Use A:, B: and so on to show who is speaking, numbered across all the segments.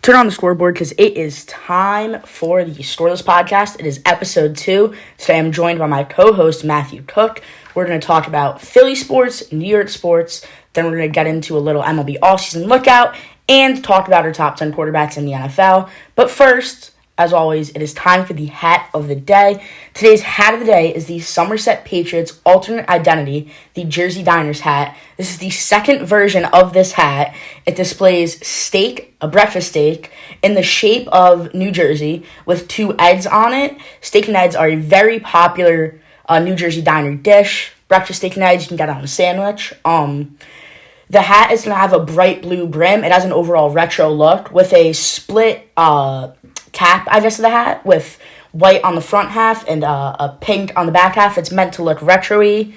A: turn on the scoreboard because it is time for the Scoreless podcast. It is episode 2. Today I'm joined by my co-host, Matthew Cook. We're going to talk about Philly sports, New York sports, then we're going to get into a little MLB offseason lookout, and talk about our top 10 quarterbacks in the NFL. But first, as always, it is time for the hat of the day. Today's hat of the day is the Somerset Patriots alternate identity, the Jersey Diners hat. This is the second version of this hat. It displays steak, a breakfast steak, in the shape of New Jersey with 2 eggs on it. Steak and eggs are a very popular New Jersey diner dish. Breakfast steak and eggs you can get on a sandwich. The hat is going to have a bright blue brim. It has an overall retro look with a split cap, I guess, of the hat with white on the front half and a pink on the back half. It's meant to look retro-y,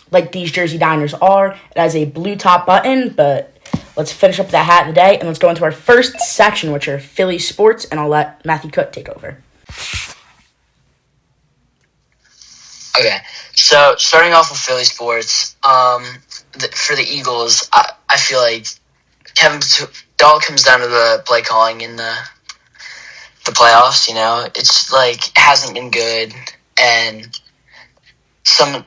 A: like these Jersey Diners are. It has a blue top button, but let's finish up the hat of the day, and let's go into our first section, which are Philly sports, and I'll let Matthew Cook take over.
B: Okay, so starting off with Philly sports, for the Eagles, I feel like it all comes down to the play calling in the playoffs. You know, it's like it hasn't been good, and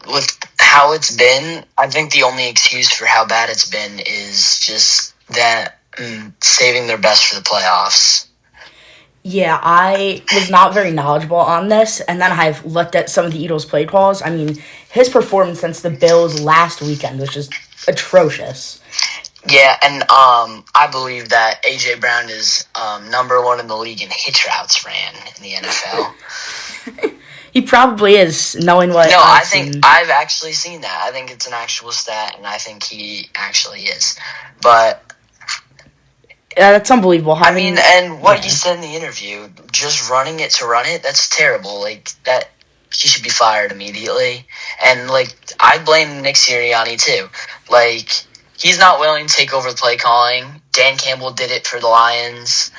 B: with how it's been, I think the only excuse for how bad it's been is just that saving their best for the playoffs.
A: Yeah, I was not very knowledgeable on this, and then I've looked at some of the Eagles' play calls. I mean, his performance against the Bills last weekend was just atrocious.
B: Yeah, and I believe that A.J. Brown is number 1 in the league in hitch routes ran in the NFL.
A: He probably is, knowing what
B: I think I've actually seen that. I think it's an actual stat, and I think he actually is. But
A: that's unbelievable.
B: I mean, and what you said in the interview, just running it to run it, that's terrible. Like, that, he should be fired immediately. And, like, I blame Nick Sirianni, too. Like, he's not willing to take over the play calling. Dan Campbell did it for the Lions.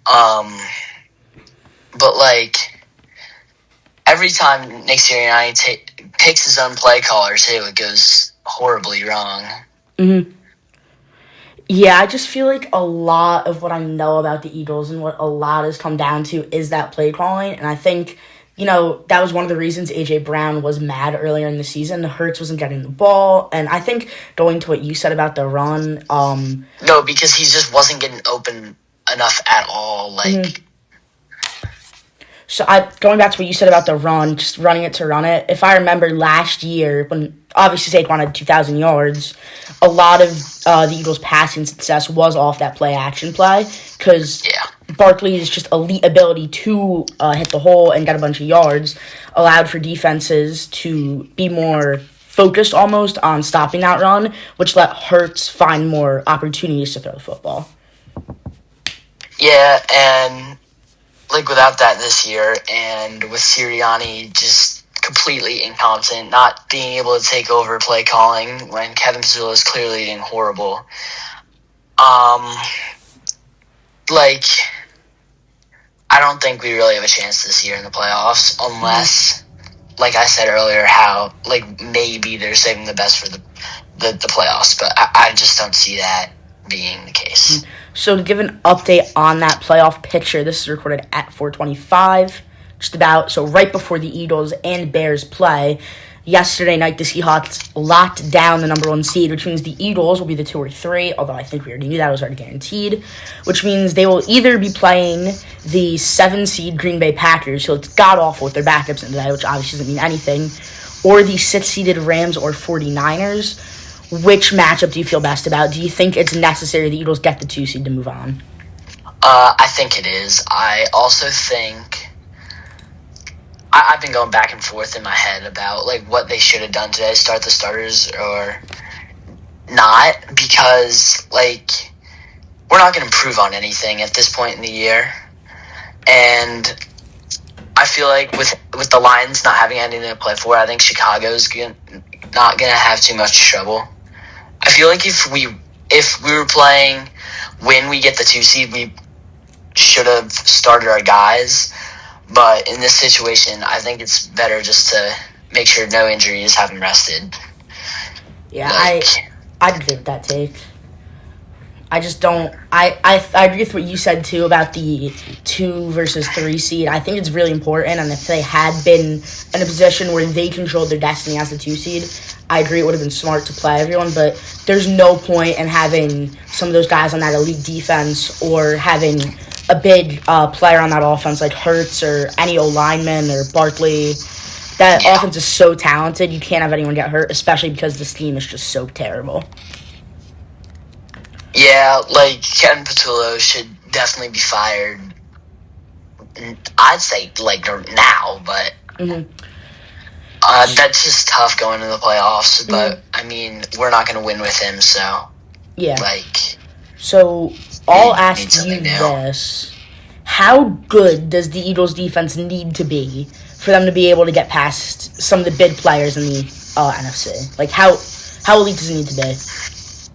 B: But, like, every time Nick Sirianni picks his own play caller, too, it goes horribly wrong.
A: Mm-hmm. Yeah, I just feel like a lot of what I know about the Eagles and what a lot has come down to is that play calling. And I think, you know, that was one of the reasons A.J. Brown was mad earlier in the season. Hurts wasn't getting the ball. And I think going to what you said about the run.
B: No, because he just wasn't getting open enough at all. Like. Mm-hmm.
A: So going back to what you said about the run, just running it to run it, if I remember last year, when obviously Saquon had 2,000 yards, a lot of the Eagles' passing success was off that play-action play, because Barkley's just elite ability to hit the hole and get a bunch of yards allowed for defenses to be more focused almost on stopping that run, which let Hurts find more opportunities to throw the football.
B: Yeah, and like without that this year, and with Sirianni just completely incompetent, not being able to take over play calling when Kevin Missoula is clearly doing horrible. Like, I don't think we really have a chance this year in the playoffs unless, like I said earlier, how like maybe they're saving the best for the playoffs, but I just don't see that being the case.
A: So to give an update on that playoff picture, this is recorded at 4:25, just about, so right before the Eagles and Bears play. Yesterday night, the Seahawks locked down the number 1 seed, which means the Eagles will be the 2 or 3, although I think we already knew that was already guaranteed, which means they will either be playing the 7 seed Green Bay Packers, so it's god-awful with their backups in today, which obviously doesn't mean anything, or the 6-seeded Rams or 49ers. Which matchup do you feel best about? Do you think it's necessary the Eagles get the 2 seed to move on?
B: I think it is. I also think I've been going back and forth in my head about like what they should have done today, start the starters or not, because like we're not going to improve on anything at this point in the year, and I feel like with the Lions not having anything to play for, I think Chicago's not going to have too much trouble. I feel like if we were playing when we get the 2 seed, we should have started our guys. But in this situation, I think it's better just to make sure no injuries have them rested.
A: Yeah, I'd agree with that take. I just don't. I agree with what you said too about the 2 versus 3 seed. I think it's really important, and if they had been in a position where they controlled their destiny as the 2 seed, I agree it would have been smart to play everyone. But there's no point in having some of those guys on that elite defense or having a big player on that offense like Hurts or any O-lineman or Barkley. That offense is so talented, you can't have anyone get hurt, especially because this team is just so terrible.
B: Yeah, like, Kevin Patullo should definitely be fired. I'd say, like, now, but that's just tough going to the playoffs. But, I mean, we're not going to win with him, so,
A: yeah.
B: like...
A: So, I'll ask you this. How good does the Eagles' defense need to be for them to be able to get past some of the big players in the NFC? Like, how elite does it need to be?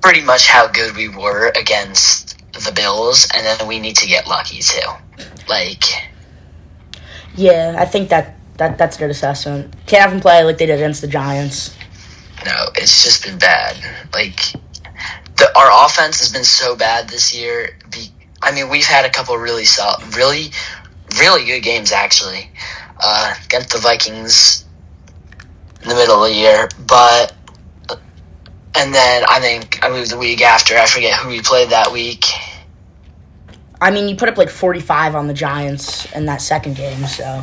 B: Pretty much how good we were against the Bills, and then we need to get lucky too. Like,
A: yeah, I think that's a good assessment. Can't have them play like they did against the Giants.
B: No, it's just been bad. Like, our offense has been so bad this year. I mean, we've had a couple really good games actually against the Vikings in the middle of the year, but. And then I think I moved the week after. I forget who we played that week.
A: I mean, you put up like 45 on the Giants in that second game, so.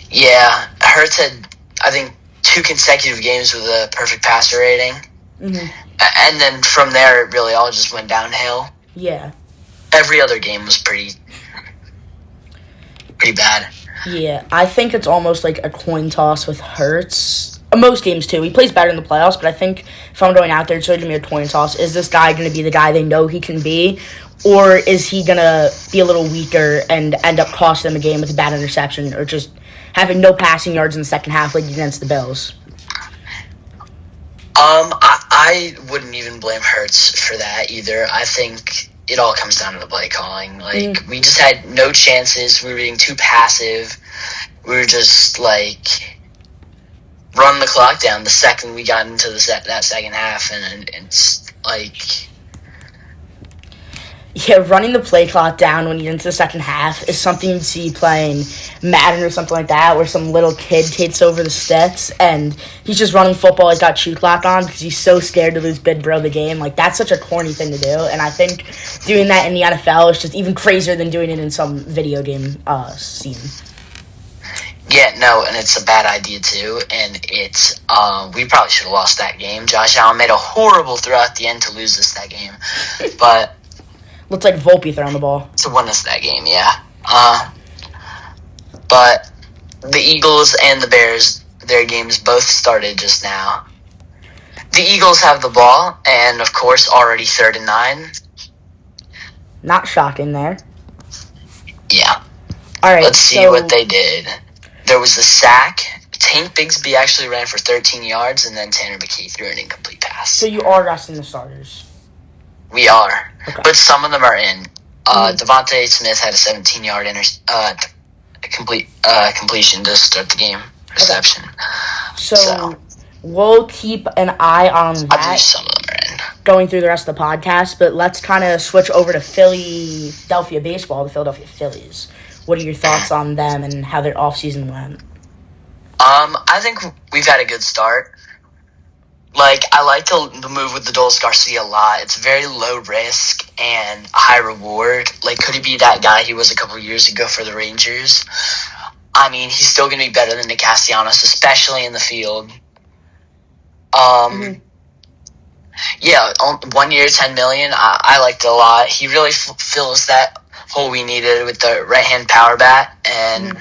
B: Yeah, Hurts had, I think, 2 consecutive games with a perfect passer rating. And then from there, it really all just went downhill.
A: Yeah.
B: Every other game was pretty bad.
A: Yeah, I think it's almost like a coin toss with Hurts. Most games, too. He plays better in the playoffs, but I think if I'm going out there, it's going to be a coin toss. Is this guy going to be the guy they know he can be? Or is he going to be a little weaker and end up costing them a game with a bad interception or just having no passing yards in the second half like against the Bills?
B: I wouldn't even blame Hurts for that either. I think it all comes down to the play calling. Like, we just had no chances. We were being too passive. We were just, like... run the clock down the second we got into that second half, and it's like...
A: Yeah, running the play clock down when you get into the second half is something you'd see playing Madden or something like that, where some little kid takes over the stats, and he's just running football, he's got shoe clock on, because he's so scared to lose bid bro the game. Like, that's such a corny thing to do, and I think doing that in the NFL is just even crazier than doing it in some video game scene.
B: Yeah, no, and it's a bad idea too, and it's, we probably should have lost that game. Josh Allen made a horrible throw at the end to lose us that game, but...
A: Looks like Volpe throwing the ball.
B: To win us that game, yeah. But the Eagles and the Bears, their games both started just now. The Eagles have the ball, and of course, already 3rd and 9.
A: Not shocking there.
B: Yeah.
A: All right,
B: let's see what they did. There was a sack. Tank Bigsby actually ran for 13 yards, and then Tanner McKee threw an incomplete pass.
A: So you are resting the starters?
B: We are, but some of them are in. Devontae Smith had a 17-yard completion to start the game. Reception.
A: Okay. So we'll keep an eye on that.
B: I believe some of them are in.
A: Going through the rest of the podcast, but let's kind of switch over to Philadelphia baseball, the Philadelphia Phillies. What are your thoughts on them and how their offseason went?
B: I think we've had a good start. Like, I like the move with the Adolis Garcia a lot. It's very low risk and high reward. Like, could he be that guy he was a couple years ago for the Rangers? I mean, he's still going to be better than Nick Castellanos, especially in the field. Yeah, 1 year, $10 million. I liked it a lot. He really fills that hole we needed with the right-hand power bat, and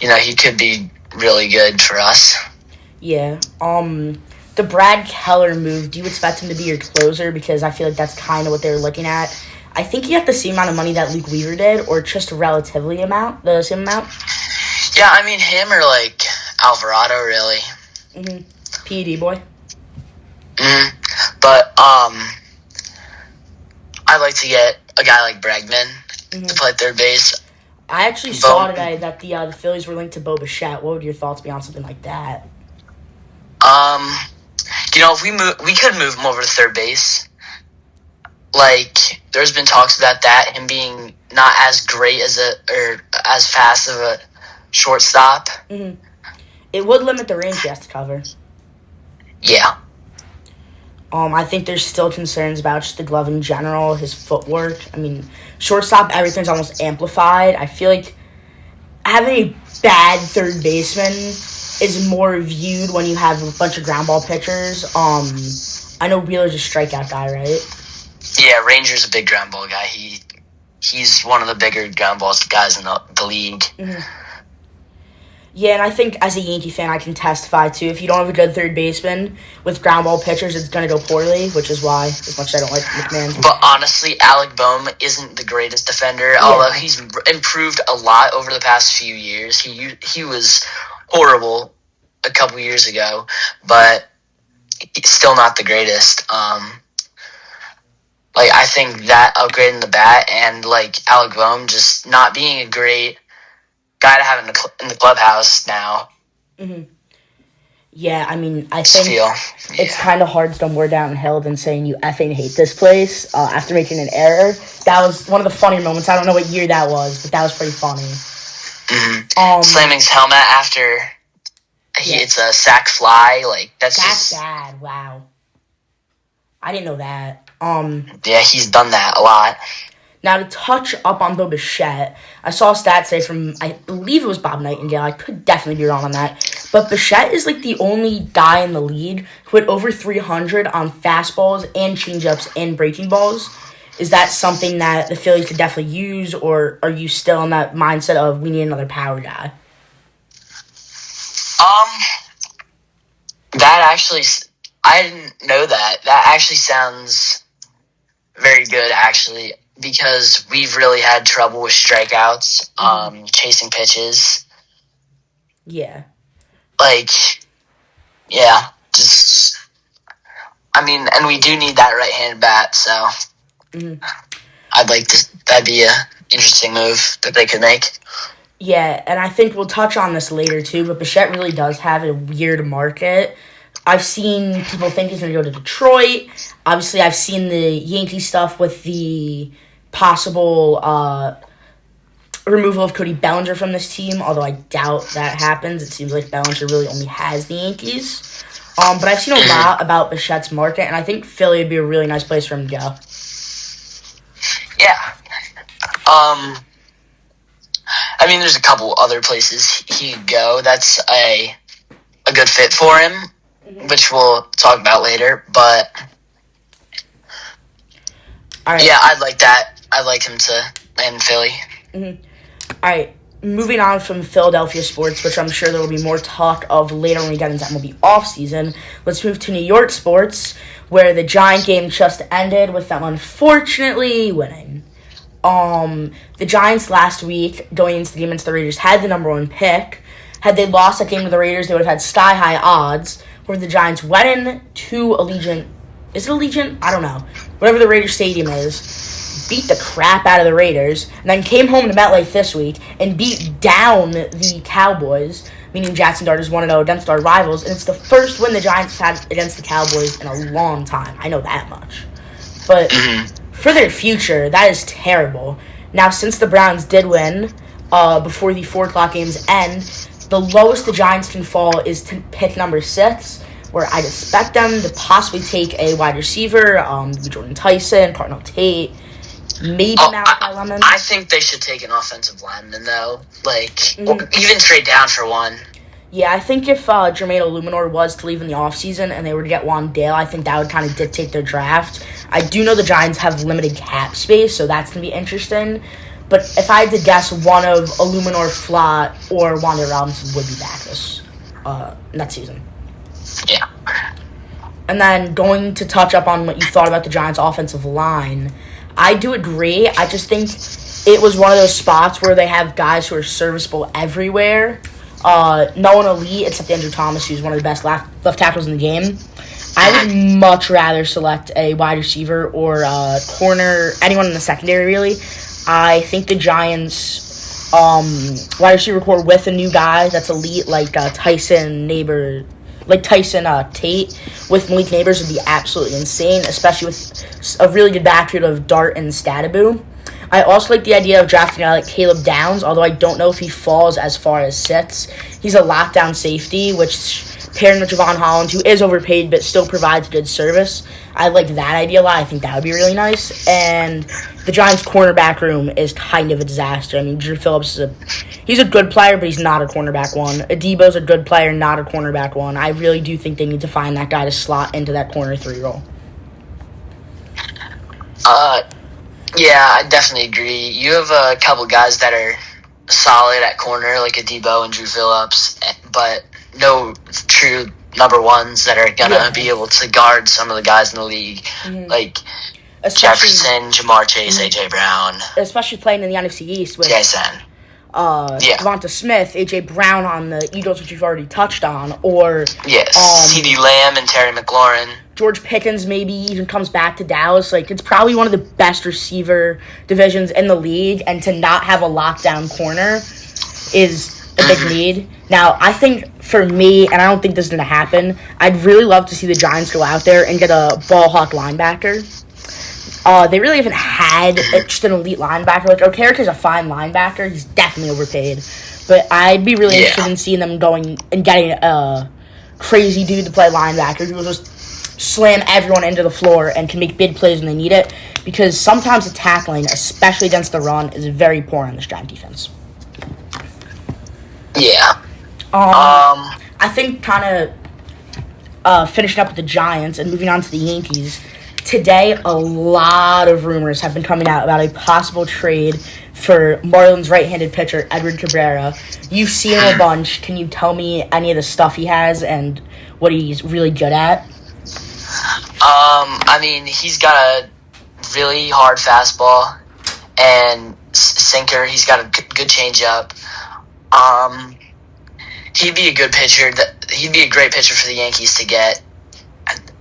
B: you know, he could be really good for us. Yeah.
A: The Brad Keller move, do you expect him to be your closer? Because I feel like that's kind of what they were looking at. I think he got the same amount of money that Luke Weaver did, or just the same amount.
B: Yeah, I mean, him or, like, Alvarado, really.
A: PED boy.
B: But, I'd like to get a guy like Bregman to play third base.
A: I actually saw today that the Phillies were linked to Bo Bichette. What would your thoughts be on something like that?
B: You know, if we could move him over to third base. like, there's been talks about that, him being not as great or as fast of a shortstop.
A: Mm-hmm. It would limit the range he has to cover.
B: Yeah.
A: I think there's still concerns about just the glove in general, his footwork. I mean, shortstop, everything's almost amplified. I feel like having a bad third baseman is more viewed when you have a bunch of ground ball pitchers. I know Wheeler's a strikeout guy, right?
B: Yeah, Ranger's a big ground ball guy. He's one of the bigger ground ball guys in the league.
A: Mm-hmm. Yeah, and I think as a Yankee fan, I can testify too. If you don't have a good third baseman with ground ball pitchers, it's going to go poorly, which is why, as much as I don't like McMahon.
B: But honestly, Alec Boehm isn't the greatest defender, although he's improved a lot over the past few years. He was horrible a couple years ago, but he's still not the greatest. I think that upgrading the bat and, Alec Boehm just not being a great guy to have in the clubhouse now.
A: Mm-hmm. Yeah, I mean, I think it's kind of hard to go more downhill than saying you effing hate this place after making an error. That was one of the funnier moments. I don't know what year that was, but that was pretty funny.
B: Mm-hmm. Slamming his helmet after it's a sac fly. That's
A: bad. Wow. I didn't know that.
B: Yeah, he's done that a lot.
A: Now, to touch up on Bo Bichette, I saw a stat say from, I believe it was Bob Nightingale. I could definitely be wrong on that. But Bichette is the only guy in the league who had over 300 on fastballs and changeups and breaking balls. Is that something that the Phillies could definitely use, or are you still in that mindset of we need another power guy?
B: That actually, I didn't know that. That actually sounds very good, actually. Because we've really had trouble with strikeouts, chasing pitches.
A: Yeah.
B: And we do need that right-handed bat, so that'd be a interesting move that they could make.
A: Yeah, and I think we'll touch on this later too, but Bichette really does have a weird market. I've seen people think he's going to go to Detroit. Obviously, I've seen the Yankee stuff with the possible removal of Cody Bellinger from this team, although I doubt that happens. It seems like Bellinger really only has the Yankees. But I've seen a lot about Bichette's market, and I think Philly would be a really nice place for him to go.
B: Yeah. There's a couple other places he could go that's a good fit for him, which we'll talk about later, but all right. Yeah, I'd like that. I'd like him to land in Philly.
A: Mm-hmm. All right, moving on from Philadelphia sports, which I'm sure there will be more talk of later when we get into MLB offseason. Let's move to New York sports, where the Giant game just ended with them unfortunately winning. The Giants last week, going into the game against the Raiders, had the number 1 pick. Had they lost that game to the Raiders, they would have had sky-high odds, where the Giants went in to Allegiant. Is it Allegiant? I don't know. Whatever the Raiders stadium is, beat the crap out of the Raiders, and then came home to MetLife this week and beat down the Cowboys, meaning Jackson Dart is 1-0 against our rivals, and it's the first win the Giants have had against the Cowboys in a long time. I know that much. But for their future, that is terrible. Now, since the Browns did win before the 4 o'clock games end, the lowest the Giants can fall is to pick number 6, where I'd expect them to possibly take a wide receiver, Jordan Tyson, Cardinal Tate, maybe Malachi Lemon.
B: I think they should take an offensive lineman, though. Even trade down for one.
A: Yeah, I think if Jermaine Illuminor was to leave in the offseason and they were to get Juan Dale, I think that would kind of dictate their draft. I do know the Giants have limited cap space, so that's going to be interesting. But if I had to guess, one of Illuminor, Flott, or Wanda Robinson would be back this next season.
B: Yeah.
A: And then going to touch up on what you thought about the Giants' offensive line, I do agree. I just think it was one of those spots where they have guys who are serviceable everywhere. No one elite except Andrew Thomas, who's one of the best left tackles in the game. I would much rather select a wide receiver or corner, anyone in the secondary, really. I think the Giants' wide receiver core with a new guy that's elite, like Tyson, Neighbor, like Tyson Tate with Malik Neighbors would be absolutely insane, especially with a really good backfield of Dart and Stadaboo. I also like the idea of drafting a guy like Caleb Downs, although I don't know if he falls as far as sits. He's a lockdown safety, which pairing with Javon Holland, who is overpaid but still provides good service. I like that idea a lot. I think that would be really nice. And the Giants' cornerback room is kind of a disaster. I mean, Drew Phillips he's a good player, but he's not a cornerback one. Adebo's a good player, not a cornerback one. I really do think they need to find that guy to slot into that corner 3 role.
B: Yeah, I definitely agree. You have a couple guys that are solid at corner, like Adebo and Drew Phillips, but no true number ones that are gonna be able to guard some of the guys in the league, like Jefferson, Jamar Chase, AJ Brown,
A: especially playing in the NFC East with
B: Jason.
A: Devonta Smith, AJ Brown on the Eagles, which you've already touched on, or
B: CeeDee Lamb and Terry McLaurin.
A: George Pickens maybe even comes back to Dallas. Like, it's probably one of the best receiver divisions in the league, and to not have a lockdown corner is a big need. Now, I think for me, and I don't think this is going to happen, I'd really love to see the Giants go out there and get a ball hawk linebacker. They really haven't had just an elite linebacker. Like, Okereke a fine linebacker. He's definitely overpaid. But I'd be really interested in seeing them going and getting a crazy dude to play linebacker who will just slam everyone into the floor and can make big plays when they need it, because sometimes the tackling, especially against the run, is very poor on this Giant defense.
B: Yeah.
A: I think kind of finishing up with the Giants and moving on to the Yankees, today a lot of rumors have been coming out about a possible trade for Marlins right-handed pitcher Edward Cabrera. You've seen him a bunch. Can you tell me any of the stuff he has and what he's really good at?
B: I mean, he's got a really hard fastball and sinker. He's got a good changeup. He'd be a good pitcher. He'd be a great pitcher for the Yankees to get,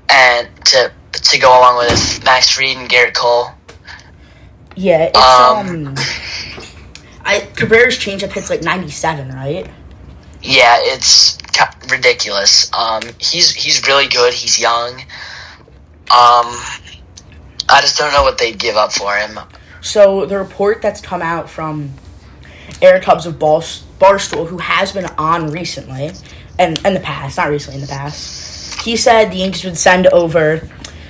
B: and to go along with Max Fried and Garrett Cole.
A: Yeah, it's Cabrera's changeup hits like 97, right?
B: Yeah, it's ridiculous. He's really good. He's young. I just don't know what they'd give up for him.
A: So the report that's come out from Eric Hubbs of Barstool, who has been on recently, and in the past, not recently, in the past, he said the Yankees would send over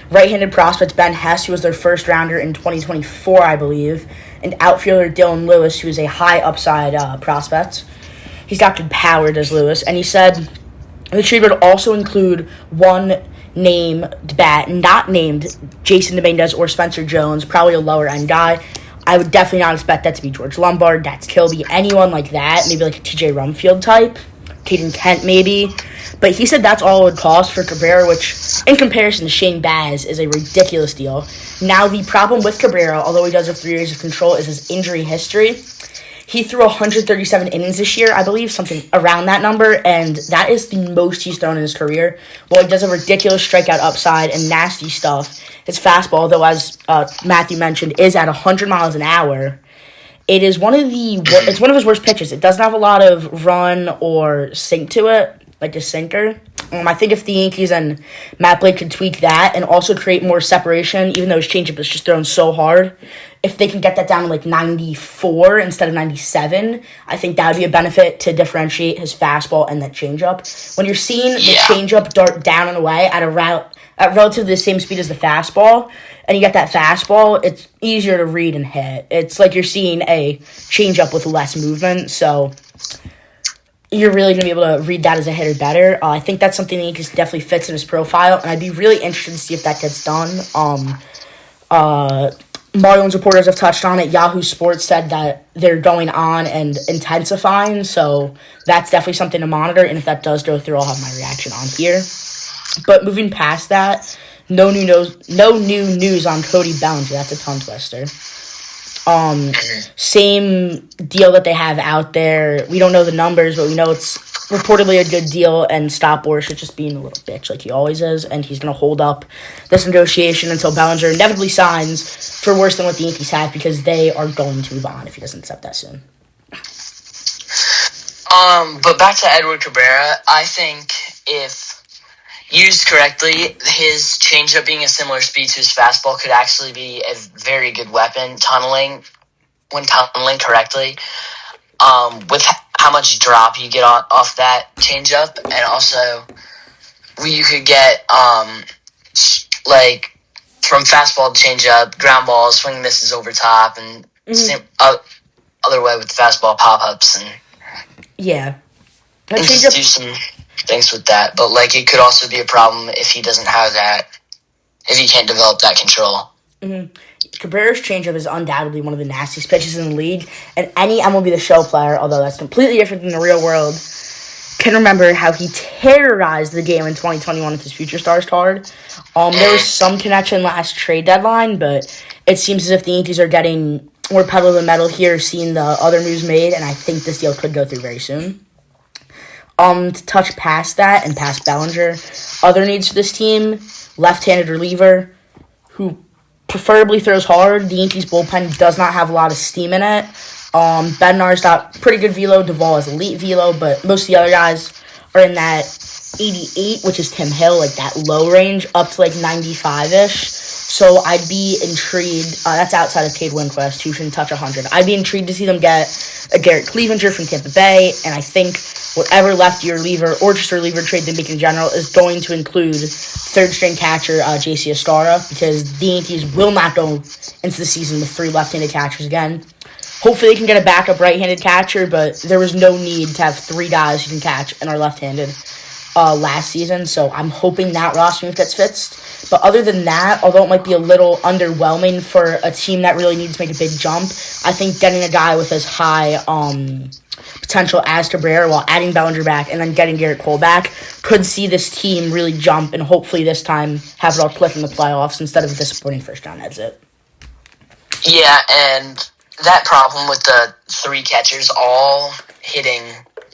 A: right-handed prospect Ben Hess, who was their first rounder in 2024, I believe, and outfielder Dylan Lewis, who is a high upside prospect. He's got good power, does Lewis, and he said the trade would also include one named bat, not named Jason Dominguez or Spencer Jones, probably a lower-end guy. I would definitely not expect that to be George Lombard, Dax Kilby, anyone like that, maybe like a TJ Rumfield type, Caden Kent maybe. But he said that's all it would cost for Cabrera, which, in comparison to Shane Baz, is a ridiculous deal. Now, the problem with Cabrera, although he does have 3 years of control, is his injury history. He threw 137 innings this year, I believe, something around that number, and that is the most he's thrown in his career. While he does have ridiculous strikeout upside and nasty stuff, his fastball, though, as Matthew mentioned, is at 100 miles an hour. It's one of his worst pitches. It doesn't have a lot of run or sink to it, like a sinker. I think if the Yankees and Matt Blake could tweak that and also create more separation, even though his changeup is just thrown so hard, if they can get that down to like 94 instead of 97, I think that would be a benefit to differentiate his fastball and that changeup. When you're seeing the changeup dart down and away at relatively the same speed as the fastball, and you get that fastball, it's easier to read and hit. It's like you're seeing a changeup with less movement, so you're really going to be able to read that as a hitter better. I think that's something that definitely fits in his profile, and I'd be really interested to see if that gets done. Marlins reporters have touched on it. Yahoo Sports said that they're going on and intensifying, so that's definitely something to monitor, and if that does go through, I'll have my reaction on here. But moving past that, no new news on Cody Bellinger. That's a tongue twister. Same deal that they have out there. We don't know the numbers, but we know it's reportedly a good deal, and Scott Boras is just being a little bitch like he always is, and he's going to hold up this negotiation until Bellinger inevitably signs for worse than what the Yankees have, because they are going to move on if he doesn't accept that soon.
B: But back to Edward Cabrera, I think if used correctly, his changeup being a similar speed to his fastball could actually be a very good weapon when tunneling correctly. With how much drop you get off that changeup, and also you could get like from fastball to changeup, ground balls, swing misses over top, and same other way with fastball pop-ups and just do some things with that. But like it could also be a problem if he doesn't have that, if he can't develop that control.
A: Cabrera's changeup is undoubtedly one of the nastiest pitches in the league, and any MLB The Show player, although that's completely different than the real world, can remember how he terrorized the game in 2021 with his Future Stars card. There was some connection last trade deadline, but it seems as if the Yankees are getting more pedal to the metal here, seeing the other moves made, and I think this deal could go through very soon. To touch past that and past Bellinger, other needs for this team, left-handed reliever who preferably throws hard. The Yankees bullpen does not have a lot of steam in it. Bednar's got pretty good velo. Duvall has elite velo, but most of the other guys are in that 88, which is Tim Hill, like that low range, up to like 95-ish. So I'd be intrigued. That's outside of Cade Winquist, who can touch 100. I'd be intrigued to see them get a Garrett Cleavinger from Tampa Bay, and I think whatever lefty reliever or just a reliever trade they make in general is going to include third-string catcher J.C. Estrada, because the Yankees will not go into the season with 3 left-handed catchers again. Hopefully they can get a backup right-handed catcher, but there was no need to have 3 guys who can catch and are left-handed last season, so I'm hoping that roster move gets fixed. But other than that, although it might be a little underwhelming for a team that really needs to make a big jump, I think getting a guy with as high potential as Cabrera while adding Bellinger back and then getting Garrett Cole back could see this team really jump and hopefully this time have it all click in the playoffs instead of a disappointing first-round exit.
B: Yeah, and that problem with the 3 catchers all hitting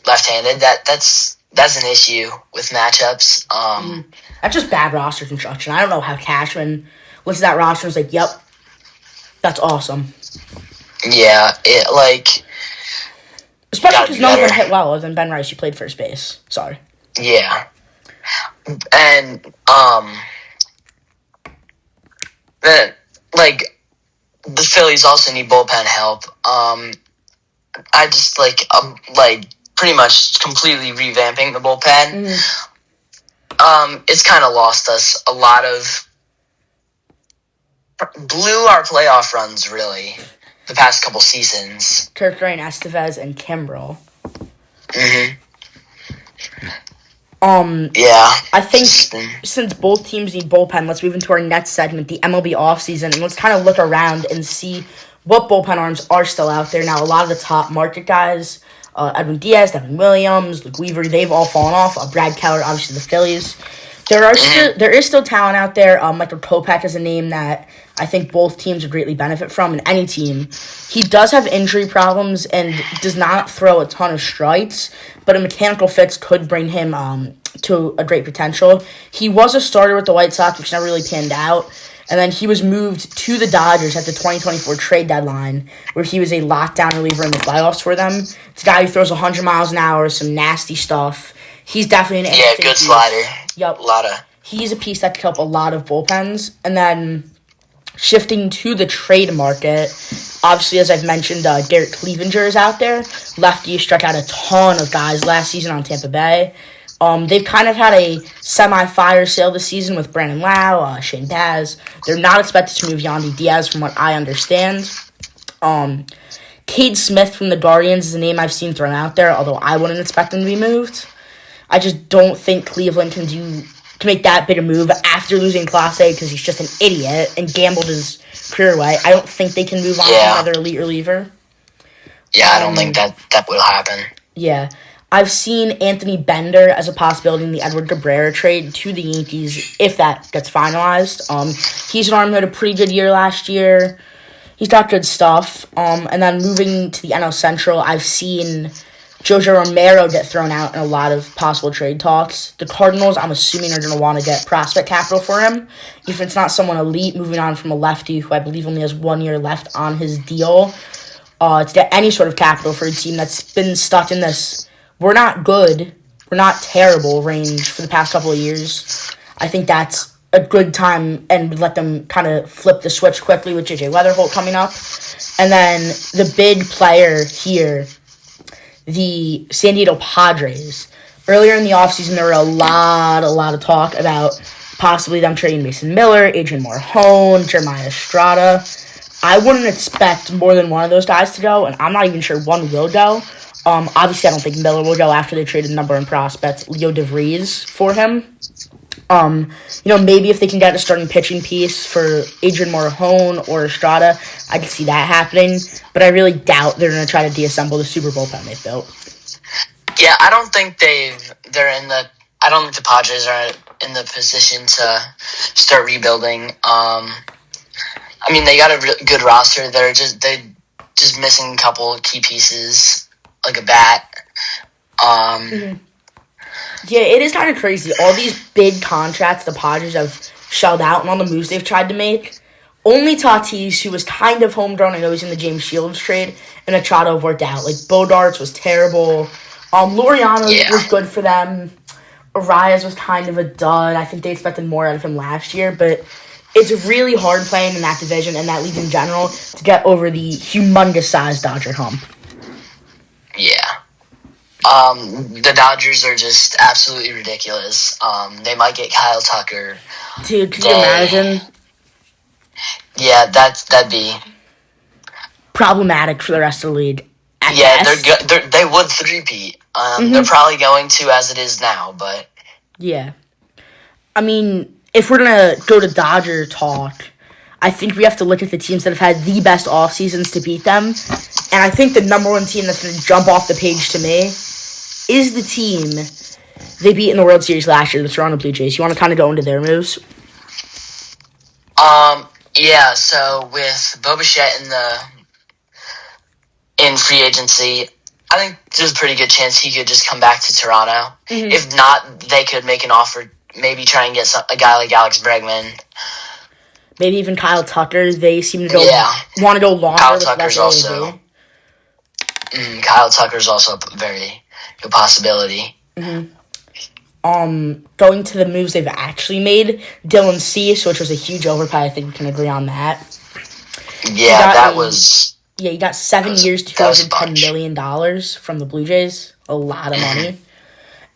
B: left-handed, that's an issue with matchups.
A: That's just bad roster construction. I don't know how Cashman looks at that roster and is like, yep, that's awesome.
B: Yeah,
A: especially because none of them hit well other than Ben Rice, who played first base. Sorry.
B: Yeah. And, the Phillies also need bullpen help. I just, pretty much completely revamping the bullpen. It's kind of lost us a lot of... blew our playoff runs, really, the past couple seasons.
A: Kirkray and Estevez and Kimbrel.
B: Yeah.
A: I think since both teams need bullpen, let's move into our next segment, the MLB offseason, and let's kind of look around and see what bullpen arms are still out there. Now, a lot of the top market guys, Edwin Diaz, Devin Williams, Luke Weaver, they've all fallen off. Brad Keller, obviously the Phillies. There is still talent out there. Michael Kopech is a name that I think both teams would greatly benefit from, and any team. He does have injury problems and does not throw a ton of strikes, but a mechanical fix could bring him to a great potential. He was a starter with the White Sox, which never really panned out, and then he was moved to the Dodgers at the 2024 trade deadline, where he was a lockdown reliever in the playoffs for them. It's a guy who throws 100 miles an hour, some nasty stuff. He's definitely an interesting
B: good
A: piece.
B: Slider.
A: Yep.
B: Lotta.
A: He's a piece that could help a lot of bullpens. And then shifting to the trade market, obviously, as I've mentioned, Garrett Cleavinger is out there. Lefty struck out a ton of guys last season on Tampa Bay. They've kind of had a semi-fire sale this season with Brandon Lau, Shane Baz. They're not expected to move Yandy Diaz from what I understand. Cade Smith from the Guardians is a name I've seen thrown out there, although I wouldn't expect him to be moved. I just don't think Cleveland can make that big a move after losing Clase because he's just an idiot and gambled his career away. I don't think they can move on to another elite reliever.
B: Yeah, I don't think that will happen.
A: Yeah. I've seen Anthony Bender as a possibility in the Edward Cabrera trade to the Yankees if that gets finalized. He's an arm who had a pretty good year last year. He's got good stuff. And then moving to the NL Central, I've seen Jojo Romero get thrown out in a lot of possible trade talks. The Cardinals, I'm assuming, are going to want to get prospect capital for him. If it's not someone elite, moving on from a lefty who I believe only has 1 year left on his deal, to get any sort of capital for a team that's been stuck in this we're not good, we're not terrible range for the past couple of years. I think that's a good time and let them kind of flip the switch quickly with J.J. Weatherholt coming up. And then the big player here, the San Diego Padres. Earlier in the offseason, there were a lot of talk about possibly them trading Mason Miller, Adrian Marhone, Jeremiah Estrada. I wouldn't expect more than one of those guys to go, and I'm not even sure one will go. Obviously, I don't think Miller will go after they traded number one prospect, Leo DeVries, for him. Maybe if they can get a starting pitching piece for Adrian Marhone or Estrada, I could see that happening. But I really doubt they're going to try to deassemble the super bullpen they've built.
B: Yeah, I don't think I don't think the Padres are in the position to start rebuilding. They got a really good roster. They're just missing a couple of key pieces, like a bat.
A: Yeah, it is kind of crazy. All these big contracts the Padres have shelled out and all the moves they've tried to make. Only Tatis, who was kind of homegrown, I know he's in the James Shields trade, and Machado have worked out. Like, Bodarts was terrible. Laureano was good for them. Arias was kind of a dud. I think they expected more out of him last year, but it's really hard playing in that division and that league in general to get over the humongous-sized Dodger hump.
B: Yeah. The Dodgers are just absolutely ridiculous. They might get Kyle Tucker.
A: Dude, can you imagine?
B: Yeah, that'd be
A: problematic for the rest of the league.
B: They would three-peat. They're probably going to as it is now, but
A: yeah. If we're gonna go to Dodger talk, I think we have to look at the teams that have had the best off seasons to beat them, and I think the number one team that's gonna jump off the page to me is the team they beat in the World Series last year, the Toronto Blue Jays. You want to kind of go into their moves?
B: Yeah. So with Bo Bichette in free agency, I think there's a pretty good chance he could just come back to Toronto. Mm-hmm. If not, they could make an offer, maybe try and get a guy like Alex Bregman.
A: Maybe even Kyle Tucker. They seem to want to go longer.
B: Kyle Tucker's also a very good possibility.
A: Mm-hmm. Going to the moves they've actually made, Dylan Cease, which was a huge overpay. I think we can agree on that.
B: Yeah,
A: he got 7 years, $210 million from the Blue Jays. A lot of money.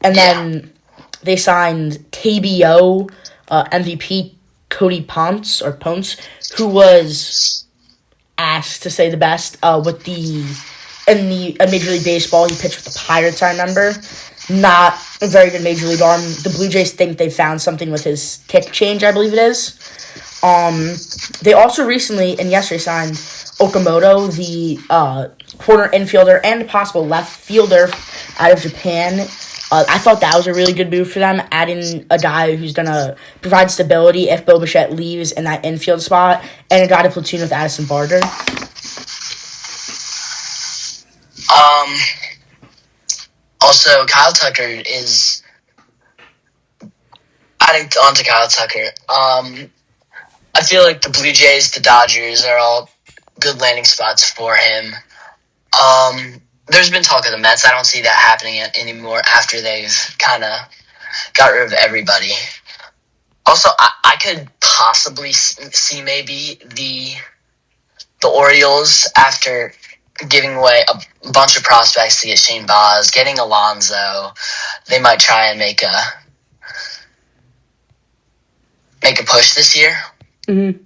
A: And then they signed KBO MVP Cody Ponce, who was asked to say the best in Major League Baseball. He pitched with the Pirates, I remember. Not a very good Major League arm. The Blue Jays think they found something with his kick change, I believe it is. They also recently and yesterday signed Okamoto, the corner infielder and possible left fielder out of Japan. I thought that was a really good move for them, adding a guy who's going to provide stability if Bo Bichette leaves in that infield spot, and a guy to platoon with Addison Barger.
B: Also, Kyle Tucker is adding on to Kyle Tucker. I feel like the Blue Jays, the Dodgers are all good landing spots for him. There's been talk of the Mets. I don't see that happening anymore after they've kind of got rid of everybody. Also, I could possibly see maybe the Orioles, after giving away a bunch of prospects to get Shane Baz, getting Alonso, they might try and make a push this year.
A: Mm-hmm.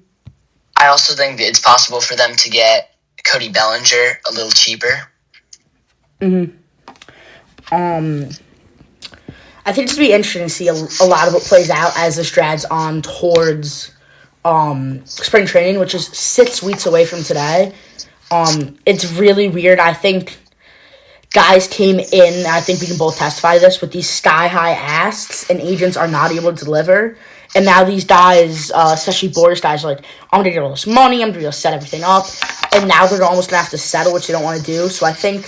B: I also think that it's possible for them to get Cody Bellinger a little cheaper.
A: Mm-hmm. I think it's going to be interesting to see a lot of what plays out as this drags on towards spring training, which is 6 weeks away from today. It's really weird. I think guys came in, I think we can both testify to this, with these sky-high asks, and agents are not able to deliver. And now these guys, especially Boris guys, are like, I'm going to get all this money, I'm going to be able to set everything up. And now they're almost going to have to settle, which they don't want to do. So I think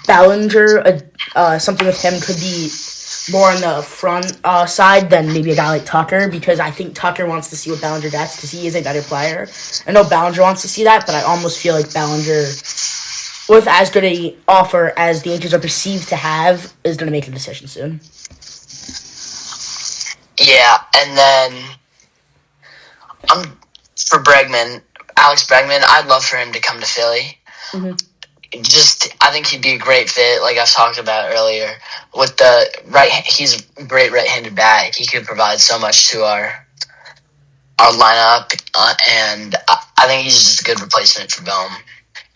A: Bellinger, something with him could be more on the front side than maybe a guy like Tucker, because I think Tucker wants to see what Bellinger gets, because he is a better player. I know Bellinger wants to see that, but I almost feel like Bellinger, with as good an offer as the Yankees are perceived to have, is going to make a decision soon.
B: Yeah, and then for Bregman, Alex Bregman, I'd love for him to come to Philly.
A: Mm-hmm.
B: I think he'd be a great fit, like I've talked about earlier. With he's a great right-handed bat. He could provide so much to our lineup, and I think he's just a good replacement for Bohm.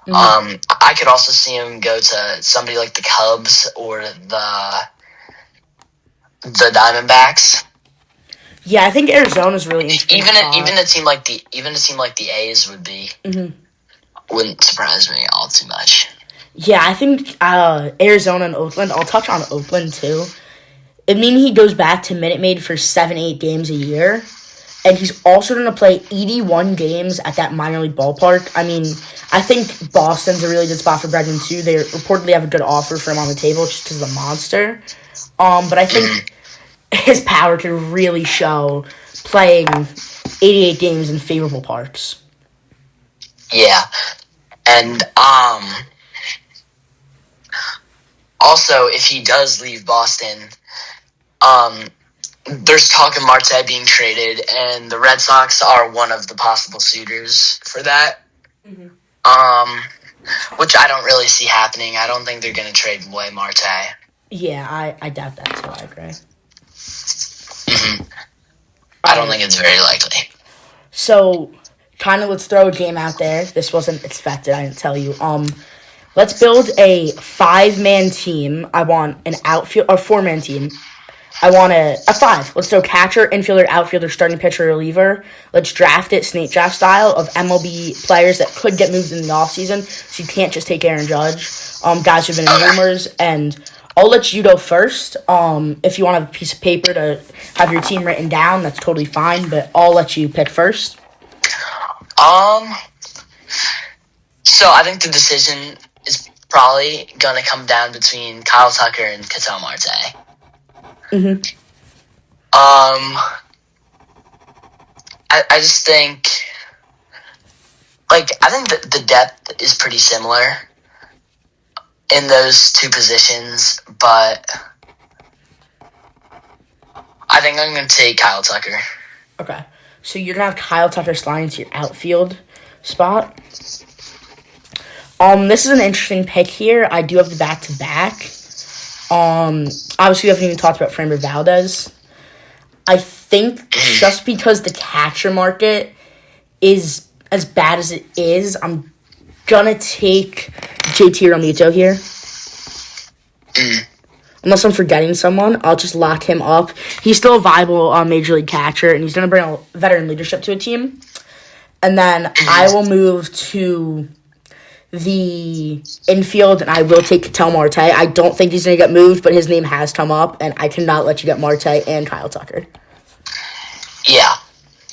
B: Mm-hmm. I could also see him go to somebody like the Cubs or the Diamondbacks.
A: Yeah, I think Arizona's really interesting.
B: Even a team like the A's would be. Mm-hmm. Wouldn't surprise me all too much.
A: Yeah, I think Arizona and Oakland. I'll touch on Oakland too. I mean, he goes back to Minute Maid for 7-8 games a year, and he's also going to play 81 games at that minor league ballpark. I mean, I think Boston's a really good spot for Bregman too. They reportedly have a good offer for him on the table just because he's a monster. But I think his power could really show playing 88 games in favorable parks.
B: Yeah, and also if he does leave Boston, there's talk of Marte being traded, and the Red Sox are one of the possible suitors for that. Mm-hmm. Which I don't really see happening. I don't think they're going to trade away Marte.
A: Yeah, I doubt that too. I agree.
B: Mm-hmm. I don't think it's very likely.
A: So, kind of let's throw a game out there. This wasn't expected, I didn't tell you. Let's build a 5-man team. I want an outfield, or 4-man team. I want a 5. Let's throw catcher, infielder, outfielder, starting pitcher, reliever. Let's draft it snake draft style of MLB players that could get moved in the offseason, so you can't just take Aaron Judge. Guys who've been in rumors, and I'll let you go first. If you want a piece of paper to have your team written down, that's totally fine, but I'll let you pick first.
B: So I think the decision is probably going to come down between Kyle Tucker and Ketel Marte.
A: Mm-hmm.
B: I just think, I think that the depth is pretty similar in those two positions, but I think I'm going to take Kyle Tucker.
A: Okay. So you're going to have Kyle Tucker sliding to your outfield spot. This is an interesting pick here. I do have the back-to-back. Obviously, we haven't even talked about Framber Valdez. I think just because the catcher market is as bad as it is, I'm going to take JT Realmuto here. Unless I'm forgetting someone, I'll just lock him up. He's still a viable Major League catcher, and he's going to bring a veteran leadership to a team. And then I will move to the infield, and I will take Ketel Marte. I don't think he's going to get moved, but his name has come up, and I cannot let you get Marte and Kyle Tucker.
B: Yeah.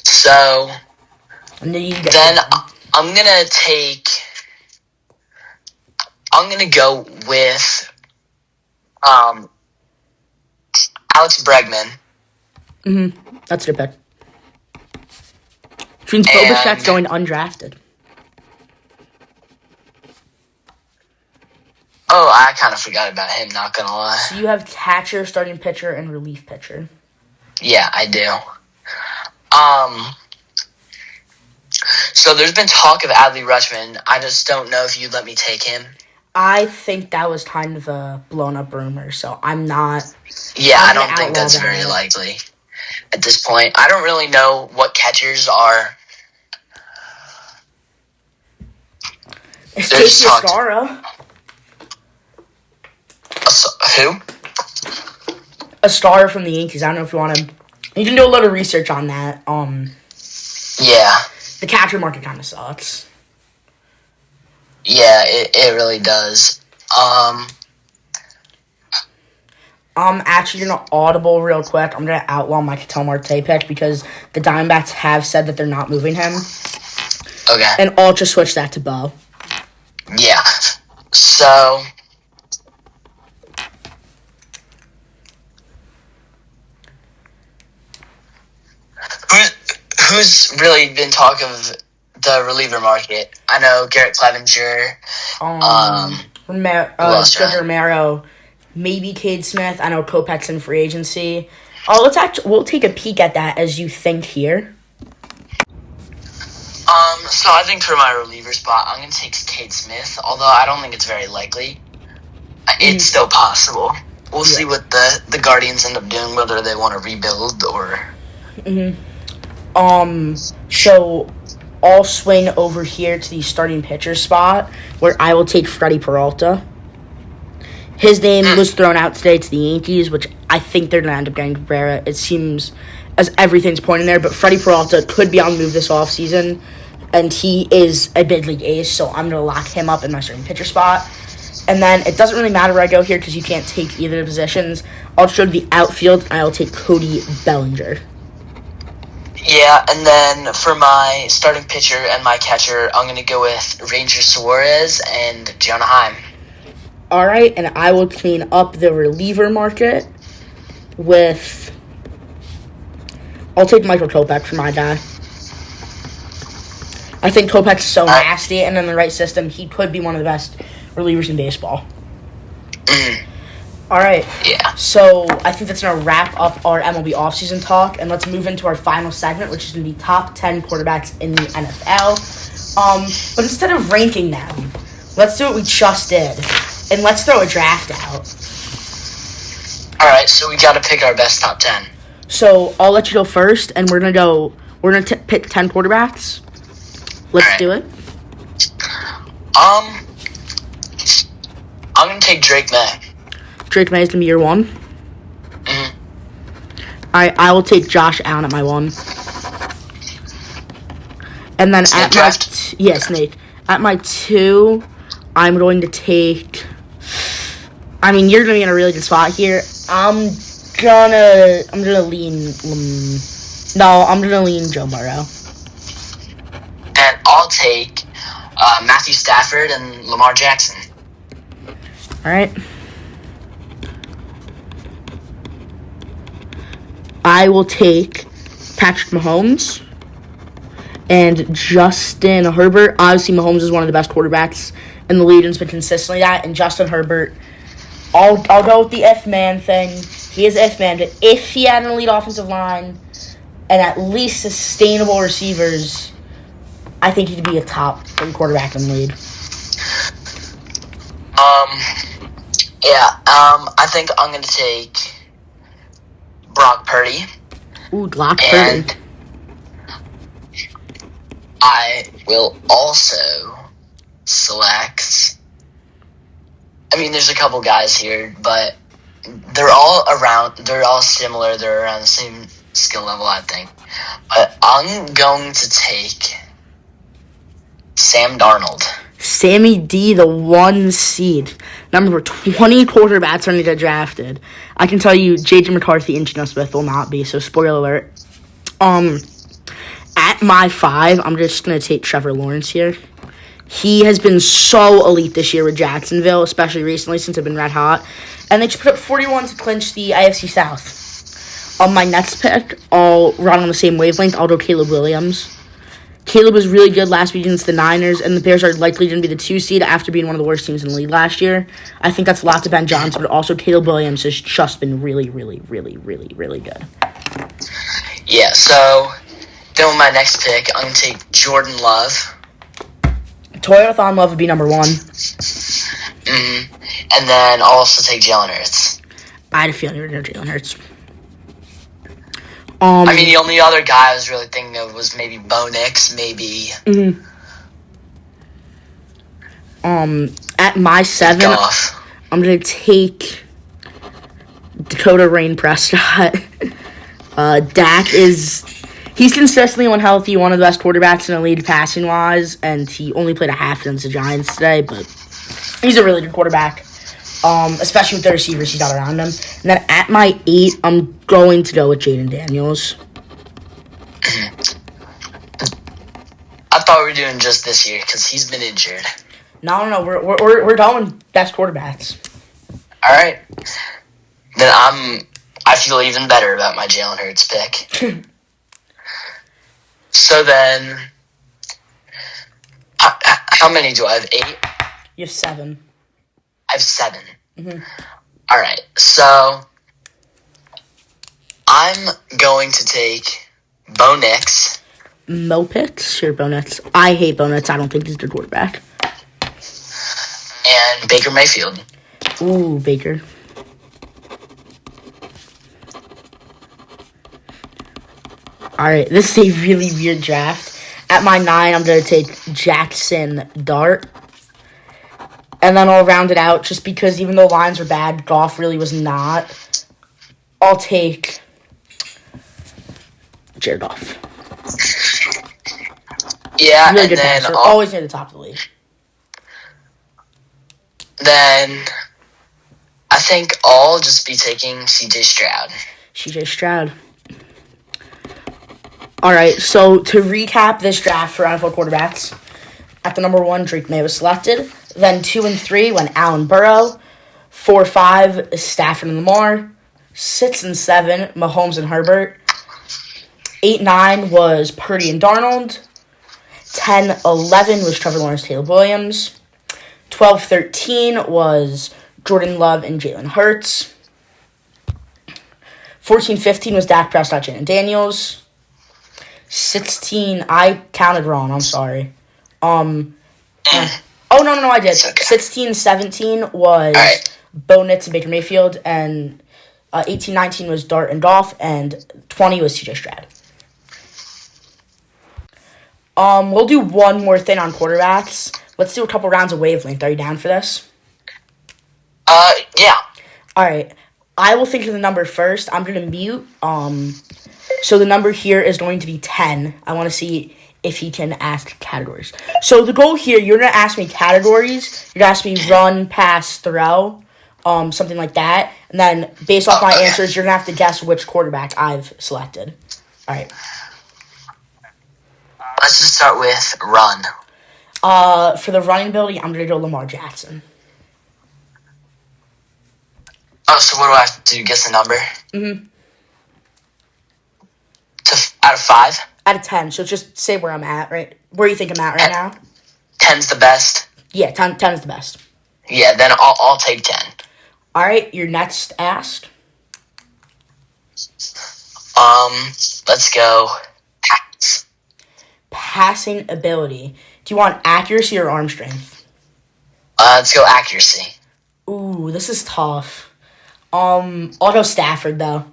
B: So then I'm going to go with Alex Bregman.
A: Mm-hmm. That's a good pick. Which means Bo Bichette's going undrafted.
B: Oh, I kind of forgot about him, not going to lie.
A: So you have catcher, starting pitcher, and relief pitcher.
B: Yeah, I do. So there's been talk of Adley Rutschman. I just don't know if you'd let me take him.
A: I think that was kind of a blown-up rumor, so I'm not...
B: Yeah, I don't think that's very likely at this point. I don't really know what catchers are...
A: It's Casey Escara.
B: Who?
A: Escara from the Yankees. I don't know if you want to... You can do a little research on that.
B: Yeah.
A: The catcher market kind of sucks.
B: Yeah, it really does.
A: I'm actually going to audible real quick. I'm going to outlaw my Ketel Marte pick because the Diamondbacks have said that they're not moving him.
B: Okay.
A: And I'll just switch that to Bo.
B: Yeah. So... Who's really been talk of the reliever market? I know Garrett Clevenger.
A: Romero, maybe Cade Smith. I know Kopech's in free agency. We'll take a peek at that as you think here.
B: So I think for my reliever spot, I'm going to take Cade Smith, although I don't think it's very likely. It's still possible. We'll see what the Guardians end up doing, whether they want to rebuild or...
A: So I'll swing over here to the starting pitcher spot, where I will take Freddie Peralta. His name was thrown out today to the Yankees, which I think they're going to end up getting Cabrera. It seems as everything's pointing there, but Freddie Peralta could be on the move this offseason, and he is a big league ace, so I'm going to lock him up in my starting pitcher spot. And then it doesn't really matter where I go here because you can't take either of the positions. I'll just go to the outfield, and I'll take Cody Bellinger.
B: Yeah, and then for my starting pitcher and my catcher, I'm going to go with Ranger Suarez and Jonah Heim.
A: All right, and I will clean up the reliever market with... I'll take Michael Kopech for my guy. I think Kopech's so nasty, and in the right system, he could be one of the best relievers in baseball. All right.
B: Yeah.
A: So I think that's going to wrap up our MLB offseason talk, and let's move into our final segment, which is going to be top 10 quarterbacks in the NFL. But instead of ranking them, let's do what we just did, and let's throw a draft out.
B: All right, so we got to pick our best top 10.
A: So I'll let you go first, and we're going to pick 10 quarterbacks. Let's do it.
B: I'm going to take Drake May.
A: Drake May is going to be your one.
B: Mm-hmm.
A: All right, I will take Josh Allen at my one. And then
B: Snake
A: at
B: draft?
A: my Snake. At my two, I'm going to take... I mean, you're going to be in a really good spot here. I'm gonna lean... I'm going to lean Joe Burrow.
B: And I'll take Matthew Stafford and Lamar Jackson.
A: All right. I will take Patrick Mahomes and Justin Herbert. Obviously, Mahomes is one of the best quarterbacks in the league and has been consistently that. And Justin Herbert, I'll go with the if-man thing. He is if-man, but if he had an elite offensive line and at least sustainable receivers, I think he could be a top quarterback in the league.
B: I think I'm going to take Brock Purdy.
A: Ooh, Brock Purdy.
B: And I will also select... I mean, there's a couple guys here, but they're all similar. They're around the same skill level, I think. But I'm going to take Sam Darnold.
A: Sammy D, the 1 seed. Number 20 quarterbacks are going to get drafted. I can tell you, J.J. McCarthy and Geno Smith will not be, so spoiler alert. At my 5, I'm just going to take Trevor Lawrence here. He has been so elite this year with Jacksonville, especially recently since they've been red hot. And they just put up 41 to clinch the AFC South. On my next pick, I'll run on the same wavelength. I'll go Caleb Williams. Caleb was really good last week against the Niners, and the Bears are likely going to be the 2 seed after being one of the worst teams in the league last year. I think that's a lot to Ben Johnson, but also Caleb Williams has just been really, really, really, really, really good.
B: Yeah, so then with my next pick, I'm going to take Jordan Love.
A: Toyothon Love would be number 1.
B: Mm-hmm. And then I'll also take Jalen Hurts.
A: I had a feeling you were going to Jalen Hurts.
B: I mean, the only other guy I was really thinking of was maybe Bo Nix, maybe.
A: Mm-hmm. At my 7,
B: Goff.
A: I'm going to take Dakota Rain Prescott. Dak is... He's consistently, when healthy, one of the best quarterbacks in the league passing-wise, and he only played a half against the Giants today, but he's a really good quarterback, especially with the receivers he's got around him. And then at my 8, I'm going to go with Jaden Daniels.
B: I thought we were doing just this year because he's been injured.
A: No, we're going best quarterbacks.
B: All right. Then I feel even better about my Jalen Hurts pick. So then, how many do I have? 8?
A: You have 7.
B: I have 7.
A: Mm-hmm.
B: All right. So I'm going to take Bo Nix.
A: Mo Picks? Sure, Bo Nix. I hate Bo Nix. I don't think he's a good quarterback.
B: And Baker Mayfield.
A: Ooh, Baker. Alright, this is a really weird draft. At my 9, I'm going to take Jackson Dart. And then I'll round it out just because even though lines were bad, Goff really was not. I'll take Jared Goff.
B: Yeah,
A: really
B: and
A: good
B: then
A: passer. Always near the top of the league.
B: Then I think I'll just be taking CJ Stroud.
A: CJ Stroud. All right, so to recap this draft for NFL quarterbacks, at the number 1, Drake May was selected. Then 2 and 3 went Allen Burrow. 4, 5, Stafford and Lamar. 6 and 7, Mahomes and Herbert. 8, 9 was Purdy and Darnold. 10, 11 was Trevor Lawrence, Caleb Williams. 12, 13 was Jordan Love and Jalen Hurts. 14, 15 was Dak Prescott, Jalen Daniels. 16, I counted wrong, I'm sorry. No, I did. Okay. 16, 17 was Bo Nix and Baker Mayfield, and 18, 19 was Dart and Goff, and 20 was CJ Stroud. We'll do one more thing on quarterbacks. Let's do a couple rounds of wavelength. Are you down for this?
B: Yeah.
A: All right. I will think of the number first. I'm going to mute. So the number here is going to be 10. I want to see if he can ask categories. So the goal here, you're going to ask me categories. You're going to ask me run, pass, throw, something like that. And then based off my answers, you're going to have to guess which quarterback I've selected. All right.
B: Let's just start with run.
A: For the running ability, I'm going to go Lamar Jackson.
B: Oh, so what do I have to do? Guess the number?
A: Mm-hmm.
B: Out of 5?
A: Out of 10. So just say where I'm at, right? Where you think I'm at right now?
B: 10's the best?
A: Yeah, 10 is the best.
B: Yeah, then I'll take 10.
A: All right, your next ask.
B: Let's go
A: Passing ability. Do you want accuracy or arm strength?
B: Let's go accuracy.
A: Ooh, this is tough. I'll go Stafford, though.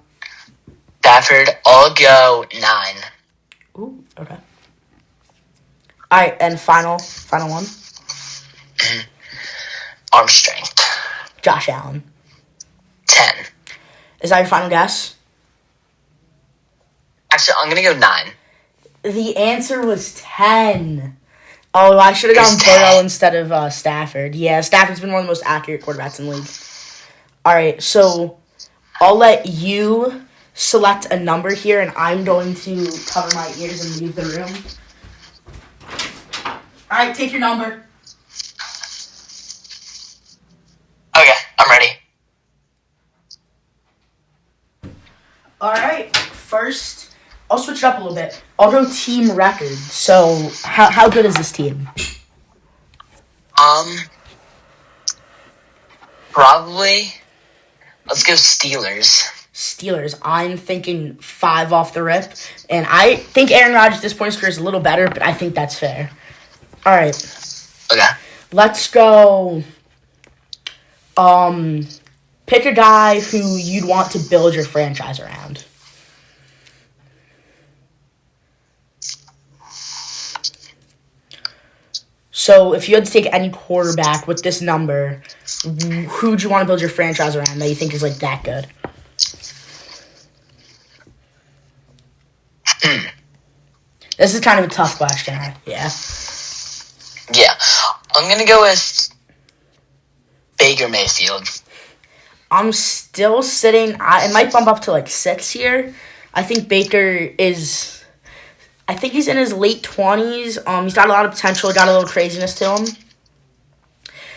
B: Stafford, I'll go 9.
A: Ooh, okay. All right, and final one.
B: Arm strength.
A: Josh Allen.
B: 10.
A: Is that your final guess?
B: Actually, I'm going to go 9.
A: The answer was 10. Oh, I should have gone Burrow instead of Stafford. Yeah, Stafford's been one of the most accurate quarterbacks in the league. All right, so I'll let you select a number here, and I'm going to cover my ears and leave the room. All right, take your number.
B: Okay, I'm ready.
A: All right, first, I'll switch it up a little bit. I'll go team record. So, how good is this team?
B: Probably, let's go Steelers.
A: Steelers, I'm thinking 5 off the rip. And I think Aaron Rodgers at this point in his career is a little better, but I think that's fair. All right.
B: Okay.
A: Let's go. Pick a guy who you'd want to build your franchise around. So if you had to take any quarterback with this number, who would you want to build your franchise around that you think is like that good? This is kind of a tough question. Yeah.
B: Yeah. I'm going to go with Baker Mayfield.
A: I'm still sitting. It might bump up to like 6 here. I think Baker is. I think he's in his late 20s. He's got a lot of potential. Got a little craziness to him.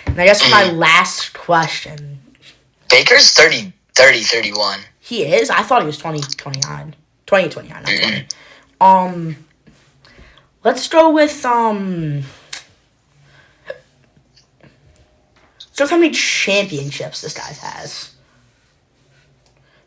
A: And I guess for my last question.
B: Baker's 31.
A: He is? I thought he was 29, not 20. Let's go with, let's go with how many championships this guy has.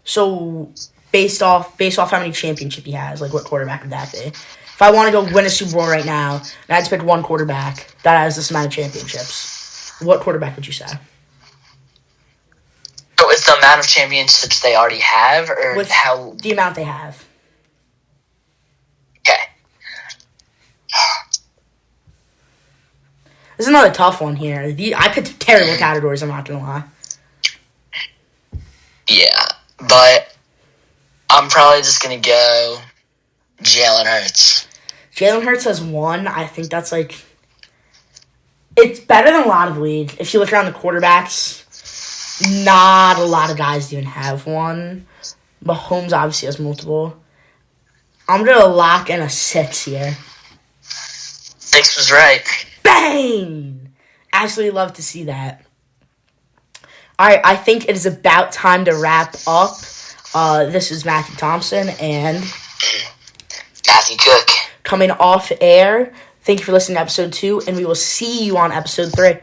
A: So, based off how many championships he has. Like, what quarterback would that be? If I want to go win a Super Bowl right now, and I had to pick one quarterback that has this amount of championships, what quarterback would you say?
B: So it's the amount of championships they already have, or
A: With
B: how
A: the amount they have.
B: Okay.
A: This is another tough one here. I picked terrible categories, I'm not going to lie.
B: Yeah, but I'm probably just going to go Jalen Hurts.
A: Jalen Hurts has one. I think that's like... It's better than a lot of leagues. If you look around the quarterbacks, not a lot of guys even have one. Mahomes obviously has multiple. I'm going to lock in a 6 here.
B: 6 was right.
A: Bang! Absolutely love to see that. All right, I think it is about time to wrap up. This is Matthew Thompson and
B: Matthew Cook.
A: Coming off air. Thank you for listening to episode 2, and we will see you on episode 3.